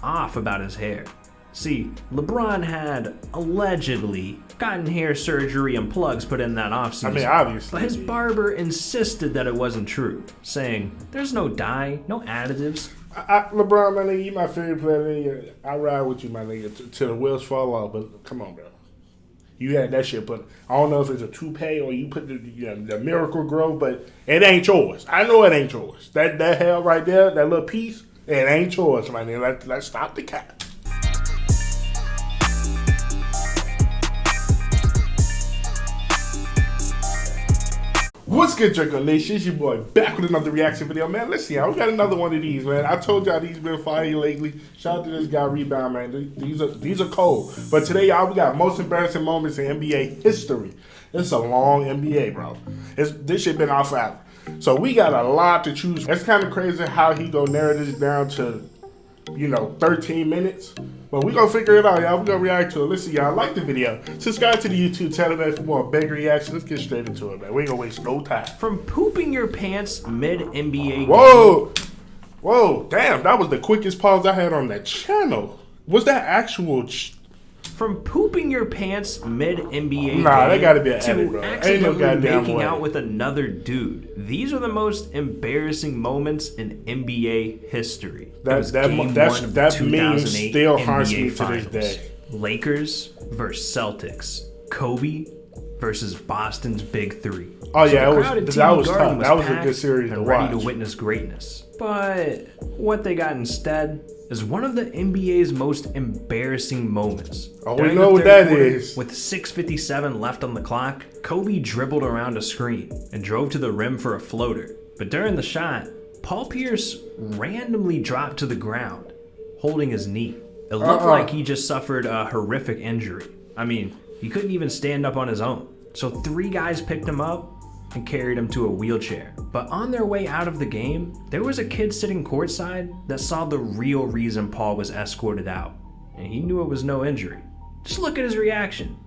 off about his hair. See, LeBron had allegedly gotten hair surgery and plugs put in that offseason. I mean, obviously. But his barber insisted that it wasn't true, saying, there's no dye, no additives. LeBron, my nigga, you my favorite player. Nigga. I ride with you, my nigga, till the wheels fall off. But come on, bro. You had that shit put. I don't know if it's a toupee or you put the Miracle Grow, but it ain't yours. I know it ain't yours. That hair right there, that little piece, it ain't yours, my nigga. Let's stop the cat. What's good, Jerko Nation? It's your boy back with another reaction video, man. Listen, y'all, we got another one of these, man. I told y'all these been fire lately. Shout out to this guy, Rebound, man. These are cold. But today, y'all, we got most embarrassing moments in NBA history. It's a long NBA, bro. This shit been out forever. So we got a lot to choose from. It's kind of crazy how he gonna narrow this down to, 13 minutes. But we gonna figure it out, y'all. We gonna react to it. Listen, y'all, like the video. Subscribe to the YouTube channel, man, for more big reactions. Let's get straight into it, man. We ain't gonna waste no time. From pooping your pants mid-NBA Whoa! Whoa, damn, that was the quickest pause I had on that channel. Was that actual... From pooping your pants mid-NBA Nah, that gotta be an edit, to bro. accidentally Ain't no goddamn making way. out with another dude. These are the most embarrassing moments in NBA history. That meme still haunts me to this day. Lakers versus Celtics. Kobe versus Boston's Big Three. Oh yeah, the that was Garden tough. That was a packed good series to and watch. ready to witness greatness. But what they got instead is one of the NBA's most embarrassing moments. Oh, we know what that quarter, is. With 6:57 left on the clock, Kobe dribbled around a screen and drove to the rim for a floater. But during the shot, Paul Pierce randomly dropped to the ground, holding his knee. It looked like he just suffered a horrific injury. I mean, he couldn't even stand up on his own. So 3 guys picked him up and carried him to a wheelchair. But on their way out of the game, there was a kid sitting courtside that saw the real reason Paul was escorted out, and he knew it was no injury. Just look at his reaction.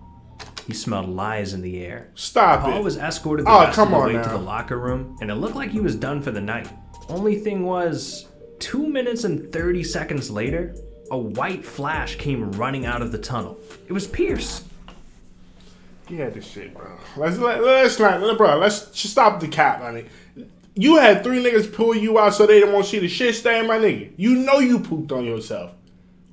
He smelled lies in the air. Stop it. Paul was escorted the rest of the way now. to the locker room, and it looked like he was done for the night. Only thing was, 2 minutes and 30 seconds later, a white flash came running out of the tunnel. It was Pierce. He had this shit, bro. Let's just stop the cap, my nigga. You had 3 niggas pull you out so they didn't want to see the shit stain, my nigga. You know you pooped on yourself.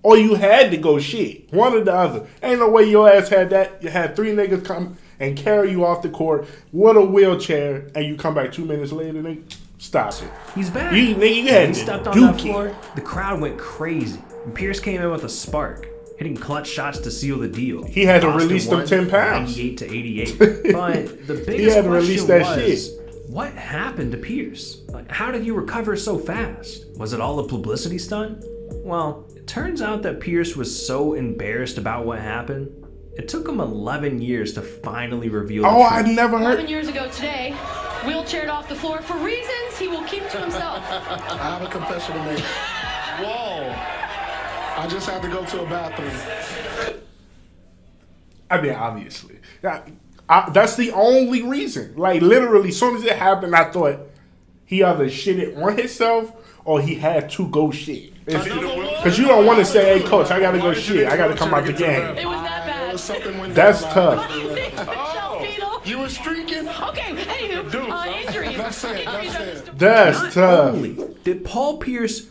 Or you had to go shit. One or the other. Ain't no way your ass had that. You had 3 niggas come and carry you off the court with a wheelchair and you come back 2 minutes later, nigga. Stop it. He's back. You had he to stepped on that floor. The crowd went crazy. And Pierce came in with a spark, hitting clutch shots to seal the deal. He had to Boston release them won 10 pounds. 98 to 88. But the biggest He had to release question that was, shit. what happened to Pierce? Like, how did he recover so fast? Was it all a publicity stunt? Well, it turns out that Pierce was so embarrassed about what happened, it took him 11 years to finally reveal the truth. I never heard. 11 years ago today, wheelchaired off the floor for reasons he will keep to himself. I have a confession to make. Whoa. I just had to go to a bathroom. I mean, obviously. That's the only reason. Like, literally, as soon as it happened, I thought he either shitted on himself or he had to go shit. Because you don't want to say, hey, coach, I got to go shit. I got to come out the game. It was that bad. That's tough. You were streaking? Okay, anywho, injuries. That's it. That's Not tough. only did Paul Pierce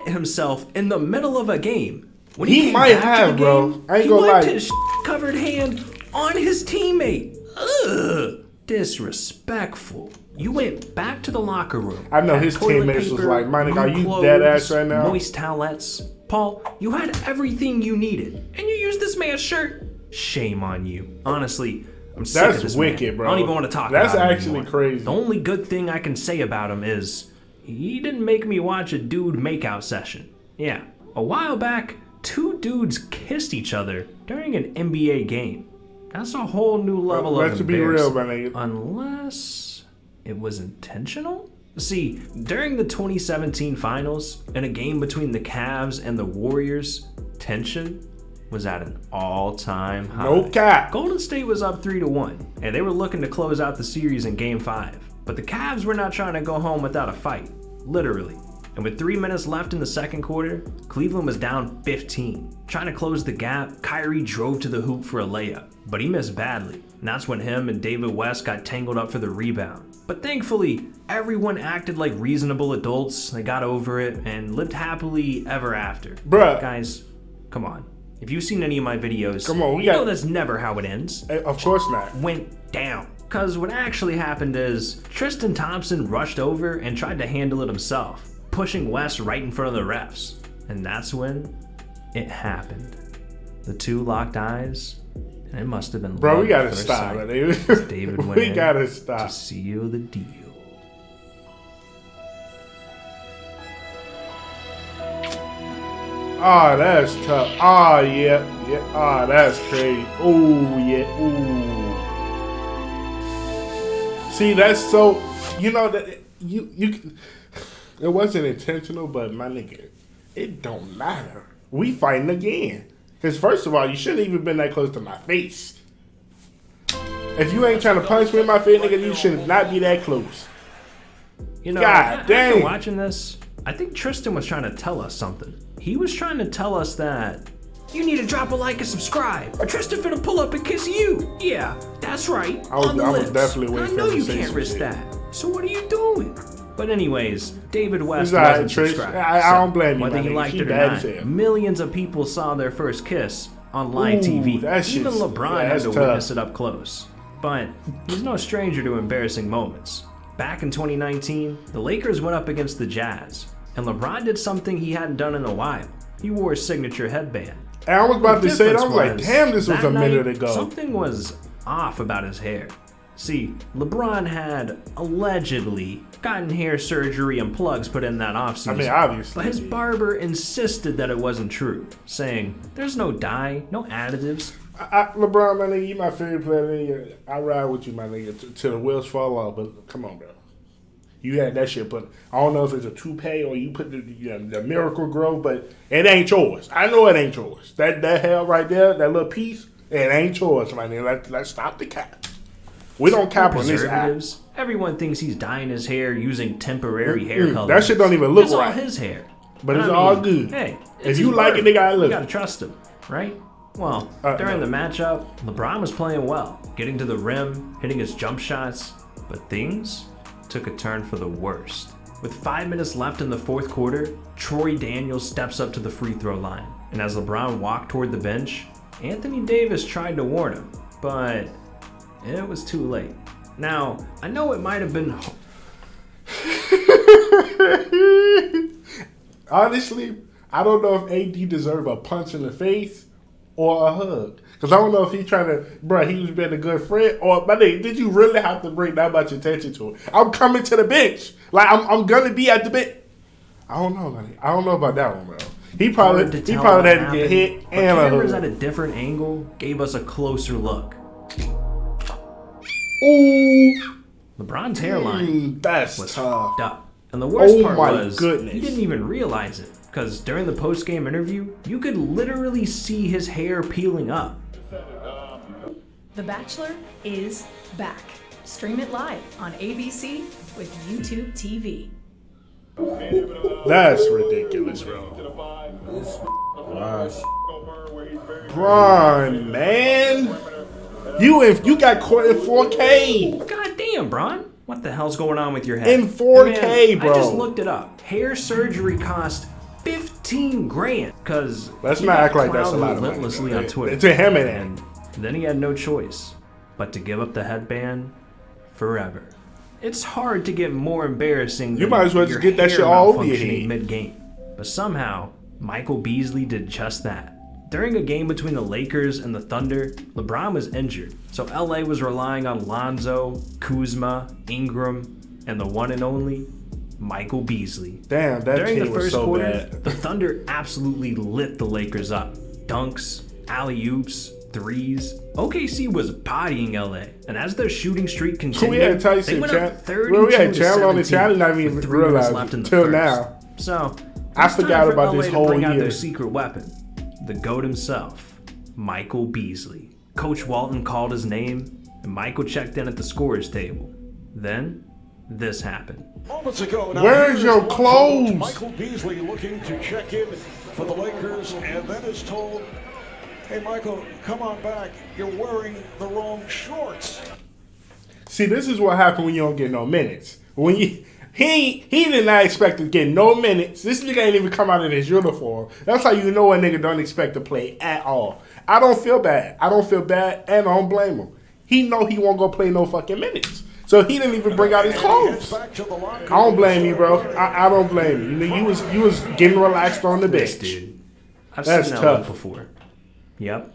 himself in the middle of a game, when He came might back to have, the bro. game, I ain't he gonna wiped lie. his covered hand on his teammate. Ugh, disrespectful. You went back to the locker room. I know had his toilet teammates was paper, like, "My nigga, are new you clothes, dead ass right now?" Moist towelettes. Paul, you had everything you needed, and you used this man's shirt. Shame on you. Honestly, I'm sick of That's this wicked, man. bro. I don't even want to talk That's about him actually anymore. crazy. The only good thing I can say about him is he didn't make me watch a dude makeout session. Yeah, a while back, 2 dudes kissed each other during an NBA game. That's a whole new level of Let's be real, my embarrassing. nigga. Unless it was intentional? See, during the 2017 finals, in a game between the Cavs and the Warriors, tension was at an all-time high. No cap. Golden State was up 3-1, and they were looking to close out the series in Game 5. But the Cavs were not trying to go home without a fight, literally. And with 3 minutes left in the second quarter, Cleveland was down 15. Trying to close the gap, Kyrie drove to the hoop for a layup, but he missed badly. And that's when him and David West got tangled up for the rebound. But thankfully, everyone acted like reasonable adults. They got over it and lived happily ever after. Bruh. Guys, come on. If you've seen any of my videos, Come on, you know that's never how it ends. Of course not. Went down. Cause what actually happened is Tristan Thompson rushed over and tried to handle it himself, pushing West right in front of the refs. And that's when it happened. The two locked eyes, and it must have been Bro, we love at gotta first stop. sight. David went We in gotta stop. to seal the deal. Oh, that's tough. Oh, yeah. Oh, that's crazy. Oh, yeah. Ooh. See, that's so. You know that you. It wasn't intentional, but my nigga, it don't matter. We fighting again. Because first of all, you shouldn't even been that close to my face. If you ain't trying to punch me in my face, nigga, you should not be that close. You know, God after dang. watching this, I think Tristan was trying to tell us something. He was trying to tell us that you need to drop a like and subscribe, or Tristan finna pull up and kiss you. Yeah, that's right. I was lips. definitely waiting I for know him to you say can't some risk shit. that. So what are you doing? But anyways, David West It's all right, wasn't Trish. subscribed. I don't blame you, Whether my you nigga. liked She it or bad as not, hell. millions of people saw their first kiss on live Ooh, TV. that Even shit's- LeBron yeah, had that's to tough. witness it up close. But he's no stranger to embarrassing moments. Back in 2019, the Lakers went up against the Jazz, and LeBron did something he hadn't done in a while. He wore his signature headband. And I was about to say that. I was like, Difference damn, this was that a minute night, ago. Something was off about his hair. See, LeBron had allegedly gotten hair surgery and plugs put in that offseason. I mean, obviously. But his barber insisted that it wasn't true, saying, there's no dye, no additives. LeBron, my nigga, you my favorite player. Nigga. I ride with you, my nigga, till the wheels fall off. But come on, bro. You had that shit put. I don't know if it's a toupee or you put the Miracle Grow, but it ain't yours. I know it ain't yours. That hair right there, that little piece, it ain't yours, my nigga. Let's stop the cap. We don't cap on this app. Preservatives. Everyone thinks he's dyeing his hair using temporary hair color. That shit don't even look It's right. all his hair. But it's I all mean, good. Hey, If it's you his like work. it, nigga, I You love gotta it. trust him, right? Well, No. during the matchup, LeBron was playing well, getting to the rim, hitting his jump shots, but things took a turn for the worst. With 5 minutes left in the fourth quarter, Troy Daniels steps up to the free throw line, and as LeBron walked toward the bench, Anthony Davis tried to warn him, but it was too late. Now, I know it might have been Honestly, I don't know if AD deserve a punch in the face or a hug. Because I don't know if he's trying to, bro, he was being a good friend. Or, my nigga, did you really have to bring that much attention to it? I'm coming to the bench. Like, I'm going to be at the bench. I don't know, man. I don't know about that one, bro. He probably hard to had tell to what get happened, hit but and a cameras hug. at a different angle gave us a closer look. Ooh. LeBron's hairline That's was tough. fucked up. And the worst Oh part my was goodness. he didn't even realize it. Because during the post-game interview, you could literally see his hair peeling up. The Bachelor is back. Stream it live on ABC with YouTube TV. That's ridiculous, bro. Bron, man. You got caught in 4K. God damn, Bron. What the hell's going on with your head? In 4K, And man, bro. I just looked it up. Hair surgery cost 15 grand. Because Let's not act like that's a lot of money. relentlessly on Twitter. To him it And then he had no choice but to give up the headband forever. It's hard to get more embarrassing You than might as well just your get that hair shit all over your malfunctioning head. mid-game. But somehow, Michael Beasley did just that. During a game between the Lakers and the Thunder, LeBron was injured, so LA was relying on Lonzo, Kuzma, Ingram, and the one and only Michael Beasley. Damn, that During the team was first so quarter, bad. the Thunder absolutely lit the Lakers up. Dunks, alley-oops, threes. OKC was bodying LA, and as their shooting streak continued, we had Tyson they went Chan- up 32 well, we had to Chan on the 17 channel, not even with 3 minutes realize left in the till first. now. So, I it's forgot time for about LA this to whole bring out year. their secret weapon, the GOAT himself, Michael Beasley. Coach Walton called his name, and Michael checked in at the scorer's table. Then, this happened. Moments ago, now Where's your here's clothes? Michael Beasley looking to check in for the Lakers, and then is told, "Hey, Michael, come on back. You're wearing the wrong shorts." See, this is what happened when you don't get no minutes. When he did not expect to get no minutes. This nigga ain't even come out in his uniform. That's how you know a nigga don't expect to play at all. I don't feel bad. I don't feel bad, and I don't blame him. He know he won't go play no fucking minutes. So he didn't even bring out his clothes. I don't blame you, bro. I don't blame you. You know, you was getting relaxed on the bench. Dude, I've That's seen that tough. look before. Yep,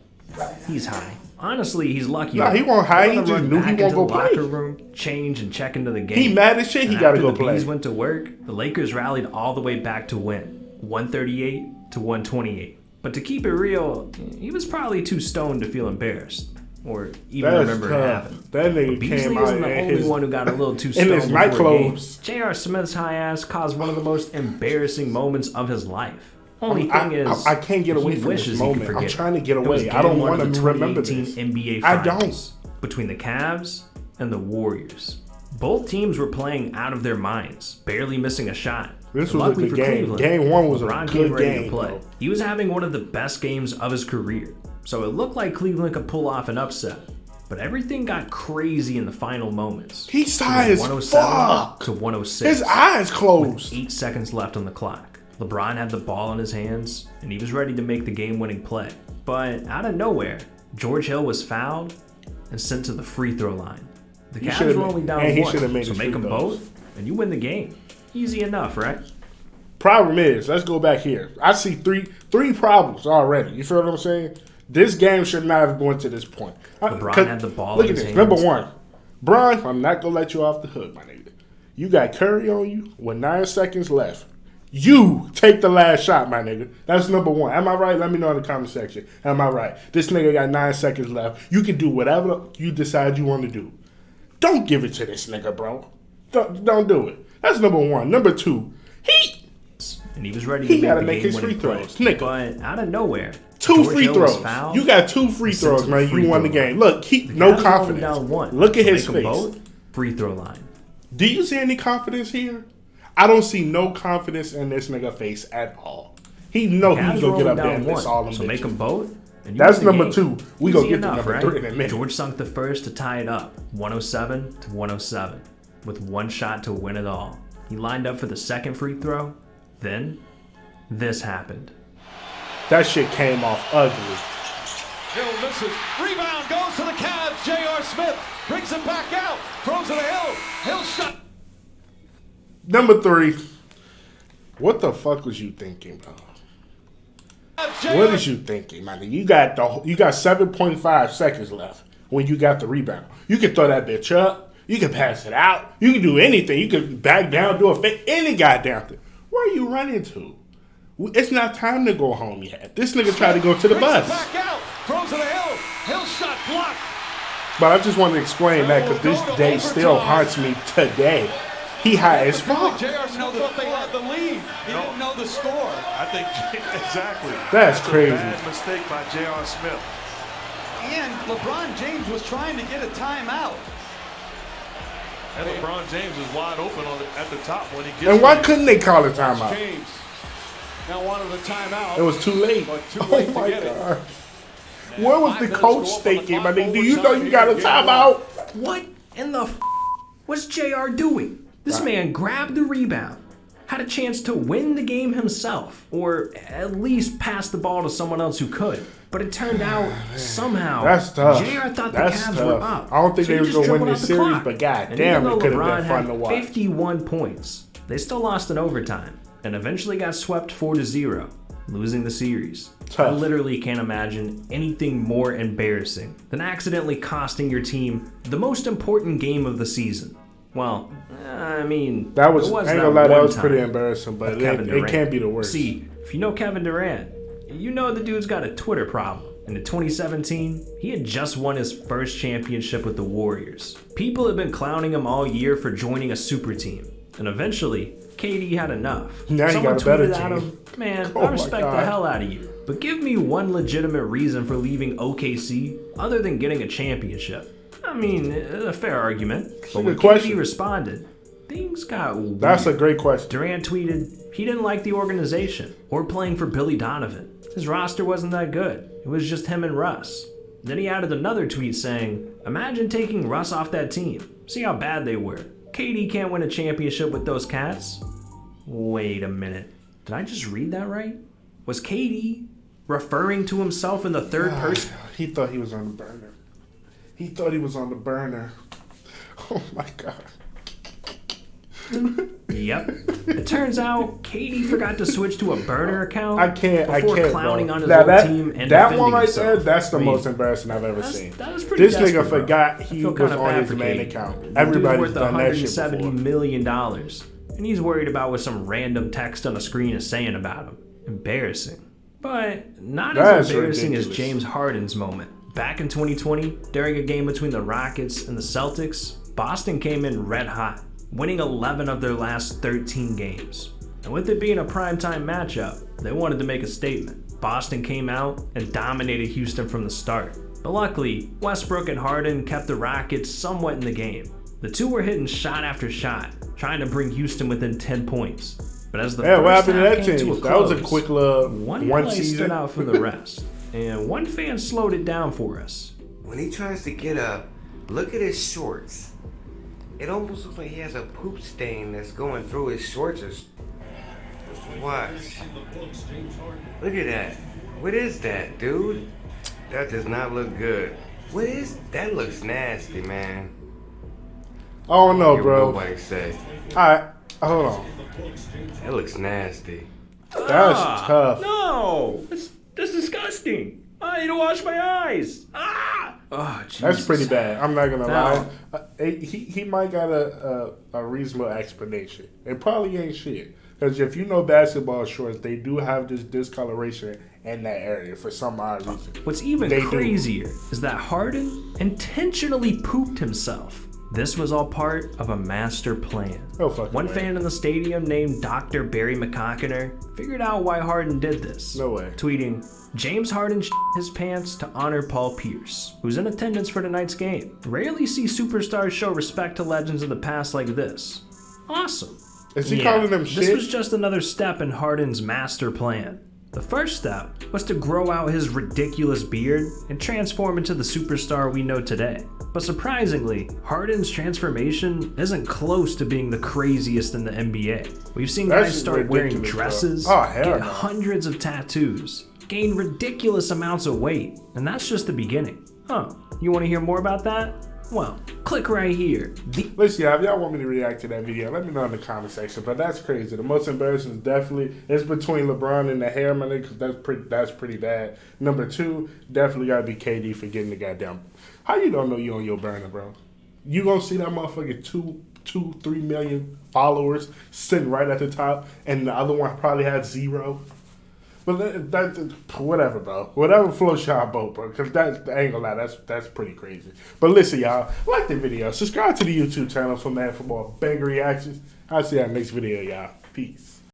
he's high. Honestly, he's lucky. Nah, he won't high. He He just knew he won't go play. Locker room, change, and check into the game. He mad as shit. He And got to after go the play. Bees went to work, the Lakers rallied all the way back to win, 138 to 128. But to keep it real, he was probably too stoned to feel embarrassed or even That's remember it tough. happened. That nigga But Beasley came out isn't the in only his, one who got a little too in stoned his night before a game. clothes. J.R. Smith's high ass caused one of the most embarrassing moments of his life. Only thing is, I can't get away he from this wishes he could moment. I'm forget trying to it. get It was away. I game don't one want of him the to remember 2018 this. NBA I Finals between the Cavs and the Warriors. Both teams were playing out of their minds, barely missing a shot. This But was a luckily good for game. Cleveland, Game one was a LeBron good came ready game, to play. bro. He was having one of the best games of his career, so it looked like Cleveland could pull off an upset. But everything got crazy in the final moments. He's It was high as 107 fuck. to 106. His eyes closed. 8 seconds left on the clock. LeBron had the ball in his hands, and he was ready to make the game-winning play. But out of nowhere, George Hill was fouled and sent to the free throw line. The He Cavs should've were made- only down and he one, should've made so his make free them throws. both, and you win the game. Easy enough, right? Problem is, let's go back here. I see three problems already. You feel what I'm saying? This game should not have gone to this point. LeBron had the ball Look in at his this. hands. Number one, Bron, I'm not gonna let you off the hook, my nigga. You got Curry on you with 9 seconds left. You take the last shot, my nigga. That's number one. Am I right? Let me know in the comment section. Am I right? This nigga got 9 seconds left. You can do whatever you decide you want to do. Don't give it to this nigga, bro. Don't do it. That's number one. Number two, And he was ready He to gotta make make the his game-winning free play. throws. Nigga. But out of nowhere, two George free Hill was throws. fouled You got 2 free and sent throws, to the man. free You won the throw game. line. Look, The no Cavs were only confidence. down one, Look at so his make 'em face. both free throw line. Do you see any confidence here? I don't see no confidence in this nigga face at all. He know he's Cavs gonna were get only up there down and one, miss all them so make bitches. them both. And you That's win the number game. 2. We gonna Easy get to enough, number right? 3 in a minute. George sunk the first to tie it up, 107 to 107, with one shot to win it all. He lined up for the second free throw. Then, this happened. That shit came off ugly. Hill misses. Rebound goes to the Cavs. J.R. Smith brings it back out. Throws it to Hill. Hill shot. Number 3. What the fuck was you thinking, bro? What is you thinking, man? You got 7.5 seconds left when you got the rebound. You can throw that bitch up. You can pass it out. You can do anything. You can back down, do a fake, any goddamn thing. Where are you running to? It's not time to go home yet. This nigga tried to go to the bus. Back out. Throws it to Hill. Hill shot blocked. But I just want to explain that because this day still haunts me today. He high as fuck. J.R. Smith thought they had the lead. He didn't know the score. I think exactly. That's crazy. A bad mistake by J.R. Smith. And LeBron James was trying to get a timeout. And LeBron James is wide open at the top when he gets. And why there. couldn't they call a timeout? James now wanted a timeout. It was too late. But too Oh late to my get it. god. What was 5 the minutes coach to go from thinking? the I mean, clock do you know overtime, you got a he could get it timeout? What in the what's JR doing? This man grabbed the rebound, had a chance to win the game himself, or at least pass the ball to someone else who could. But it turned out somehow That's tough. JR thought That's the Cavs tough. were up. I don't think so they he was just gonna win dribbled this out the series, clock. but god And damn, even it though could have LeBron been fun had to watch. 51 points, they still lost in overtime and eventually got swept 4-0, losing the series. I Tough. literally can't imagine anything more embarrassing than accidentally costing your team the most important game of the season. Well, I mean, That was, it I ain't that gonna lie, that one was pretty time embarrassing, but with Kevin it Durant. can't be the worst. See, if you know Kevin Durant, you know the dude's got a Twitter problem. And in 2017, he had just won his first championship with the Warriors. People had been clowning him all year for joining a super team. And eventually, KD had enough. Now he Someone got a better tweeted at team. him, man, Oh I my respect the God. hell out of you. But give me one legitimate reason for leaving OKC other than getting a championship. I mean, a fair argument. But when good question. KD responded, things got weird. That's a great question. Durant tweeted he didn't like the organization or playing for Billy Donovan. His roster wasn't that good. It was just him and Russ. Then he added another tweet saying, imagine taking Russ off that team. See how bad they were. KD can't win a championship with those cats. Wait a minute. Did I just read that right? Was KD referring to himself in the third person? He thought he was on the burner. He thought he was on the burner. Oh my God. Yep. It turns out KD forgot to switch to a burner account before clowning bro. on his Now own team and that one defending right himself. there, that's the I mean, most embarrassing I've ever seen. That was pretty This desperate, nigga bro. forgot I he feel was kinda on bad his for main KD. account. Dude's Everybody's worth done that shit $170 before. million, and he's worried about what some random text on a screen is saying about him. Embarrassing. But not as embarrassing ridiculous. as James Harden's moment. Back in 2020, during a game between the Rockets and the Celtics, Boston came in red hot, winning 11 of their last 13 games. And with it being a primetime matchup, they wanted to make a statement. Boston came out and dominated Houston from the start. But luckily, Westbrook and Harden kept the Rockets somewhat in the game. The two were hitting shot after shot, trying to bring Houston within 10 points. But as the Yeah, what first happened to half that came to a team? That was a close, quick little one one play season. stood out from the rest, and one fan slowed it down for us. When he tries to get up, look at his shorts. It almost looks like he has a poop stain that's going through his shorts. Watch. Look at that. What is that, dude? That does not look good. What is that? Looks nasty, man. I don't know, Hear bro. what nobody say. Alright, hold on. That looks nasty. That's tough. No! That's disgusting! I need to wash my eyes! Ah! Oh, Jesus. That's pretty bad. I'm not gonna No. lie. He might got a reasonable explanation. It probably ain't shit. Because if you know basketball shorts, they do have this discoloration in that area for some odd reason. What's even They do. crazier is that Harden intentionally pooped himself. This was all part of a master plan. No fucking One way. fan in the stadium named Dr. Barry McCockiner figured out why Harden did this. No way. Tweeting, James Harden his pants to honor Paul Pierce, who's in attendance for tonight's game. Rarely see superstars show respect to legends of the past like this. Awesome. Is he calling them This shit? was just another step in Harden's master plan. The first step was to grow out his ridiculous beard and transform into the superstar we know today. But surprisingly, Harden's transformation isn't close to being the craziest in the NBA. We've seen That's guys start wearing ridiculous, bro. dresses, Oh, hell get no. hundreds of tattoos, gain ridiculous amounts of weight, and that's just the beginning. Oh, you want to hear more about that? Well, click right here. Listen, if y'all want me to react to that video, let me know in the comment section. But that's crazy. The most embarrassing is definitely it's between LeBron and the hair, man, because that's pretty bad. Number two, definitely gotta be KD for getting the goddamn. How you don't know you on your burner, bro? You gonna see that motherfucker 3 million followers sitting right at the top, and the other one probably had 0. But that whatever, bro. Whatever floats your boat, bro. Because I ain't gonna lie, that's pretty crazy. But listen, y'all, like the video, subscribe to the YouTube channel for more banger reactions. I'll see y'all next video, y'all. Peace.